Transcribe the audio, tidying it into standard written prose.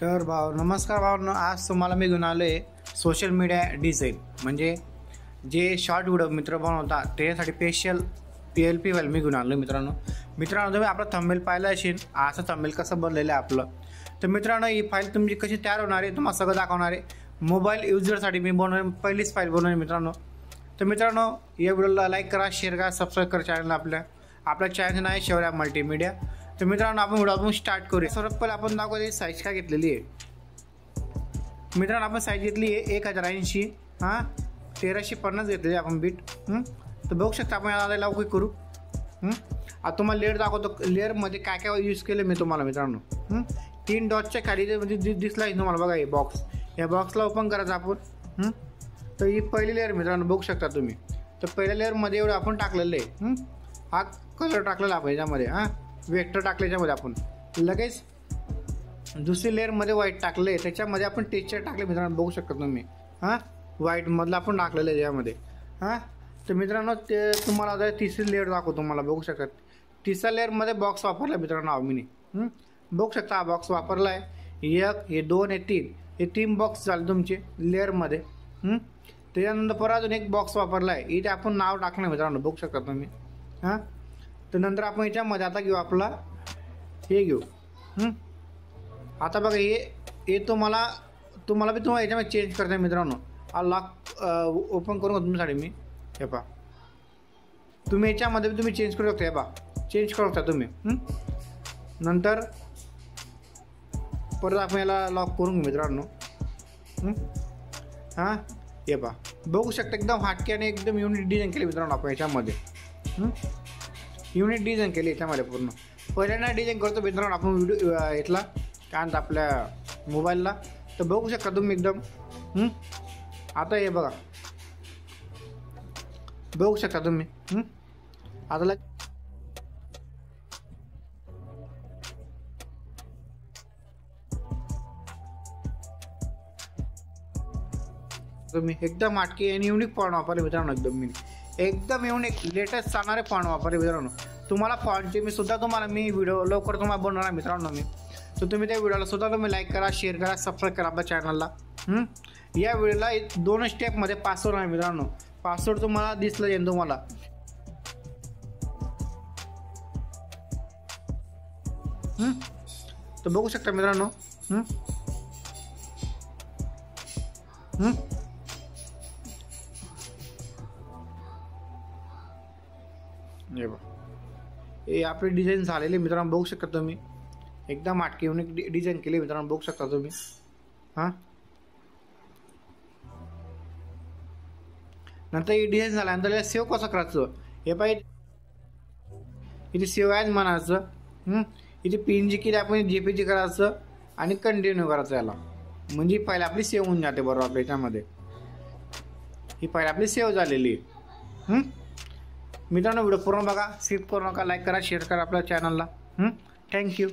तर नमस्कार भावांनो, आज तुम्हाला मी घेऊन आलो आहे सोशल मीडिया डिझाईन, म्हणजे जे शॉर्ट व्हिडिओ मित्र बनवतात त्याच्यासाठी स्पेशल PLP फाईल मी घेऊन आलो मित्रांनो. तुम्ही आपला थंबनेल पाहिला असेल, असं थंबनेल कसं बनलेलं आहे आपलं. तर मित्रांनो, ही फाईल तुमची कशी तयार होणार आहे तुम्हाला सगळं दाखवणार आहे. मोबाईल युजरसाठी मी पहिलीच फाईल बनवली मित्रांनो. तर मित्रांनो, या व्हिडिओला लाईक करा, शेअर करा, सबस्क्राईब करा चॅनलला. आपल्या चॅनल आहे शौर्या मल्टीमीडिया. तर मित्रांनो, आपण व्हिडिओ स्टार्ट करूया. सर्वात पहिले आपण दाखवते साईज काय घेतलेली आहे. मित्रांनो, आपण साईज घेतली आहे 1080, 1350 घेतलेली आपण बीट. तर बघू शकता आपण याला लवकर करू. आता तुम्हाला लेअर दाखवतो. लेअरमध्ये काय काय यूज केलं मी तुम्हाला मित्रांनो. 3 डॉटच्या खाली म्हणजे दिसला आहे तुम्हाला बघा, हे बॉक्स. या बॉक्सला ओपन करायचं आपण. तर ही पहिली लेअर मित्रांनो बघू शकता तुम्ही. तर पहिल्या लेअरमध्ये एवढं आपण टाकलेलं आहे. हा कलर टाकलेला आपण याच्यामध्ये, वेक्टर टाकले याच्यामध्ये आपण. लगेच दुसरी लेअरमध्ये व्हाईट टाकले, त्याच्यामध्ये आपण टेक्स्चर टाकले मित्रांनो बघू शकता तुम्ही. व्हाईटमधलं आपण टाकलेलं आहे यामध्ये. तर मित्रांनो, ते तुम्हाला आता तिसरी लेअर दाखवतो तुम्हाला बघू शकता. तिसऱ्या लेअरमध्ये बॉक्स वापरला मित्रांनो आम्ही. बघू शकता हा बॉक्स वापरला आहे. 1 हे 2 हे 3 हे 3 बॉक्स झाले तुमचे लेअरमध्ये. त्याच्यानंतर परत अजून एक बॉक्स वापरला आहे. इथे आपण नाव टाकलं मित्रांनो बघू शकता तुम्ही. तर नंतर आपण याच्यामध्ये आता घेऊ आपला हे घेऊ. आता बघा, हे तुम्हाला याच्यामध्ये चेंज करता मित्रांनो. हा लॉक ओपन करून तुमच्यासाठी मी हे पहा. तुम्ही याच्यामध्ये तुम्ही चेंज करू शकता. हे पहा, चेंज करू शकता तुम्ही. नंतर परत आपण याला लॉक करून घेऊ मित्रांनो. हे पहा, बघू शकता एकदम हटके आणि एकदम युनिक डिझाईन केली मित्रांनो आपण याच्यामध्ये. युनिक डिझाईन केली याच्यामध्ये पूर्ण. पहिल्यांदा डिझाईन करतो मित्रांनो आपण व्हिडिओ इथला काय म्हणतात आपल्या मोबाईलला. तर बघू शकता तुम्ही एकदम. आता हे बघा, बघू शकता तुम्ही. आता तुम्ही एकदम आटके आणि युनिक फॉन्ट वापरले मित्रांनो. एकदम युनिक लेटेस्ट चालणारे फॉन्ट वापरले मित्रांनो. तुम्हाला फॉन्टचे मी व्हिडिओ लवकर तुम्हाला बनवणार मित्रांनो मी. तर तुम्ही त्या व्हिडिओला सुद्धा तुम्ही लाईक करा, शेअर करा, सबस्क्राईब करा आपल्या चॅनलला. या व्हिडिओला 2 स्टेपमध्ये पासवर्ड आहे मित्रांनो. पासवर्ड तुम्हाला दिसलं येईल तुम्हाला. तर बघू शकता मित्रांनो. हे आपली डिझाईन झालेली मित्रांनो बघू शकता तुम्ही. एकदम आटके युनिक डिझाईन केली मित्रांनो बघू शकता तुम्ही. नंतर ही डिझाईन झाल्यानंतर याला सेव्ह कसं करायचं हे पाहिजे. इथे सेव्ह ॲज म्हणायचं. इथे PNG केली आपण JPG करायचं आणि कंटिन्यू करायचं याला. म्हणजे फाईल आपली सेव्ह होऊन जाते बरोबर आपल्या याच्यामध्ये. ही फाईल आपली सेव्ह झालेली आहे. मित्रांनो, व्हिडिओ पूर्ण बघा, स्किप करू नका, लाईक करा, शेअर करा आपल्या चॅनलला. थँक्यू.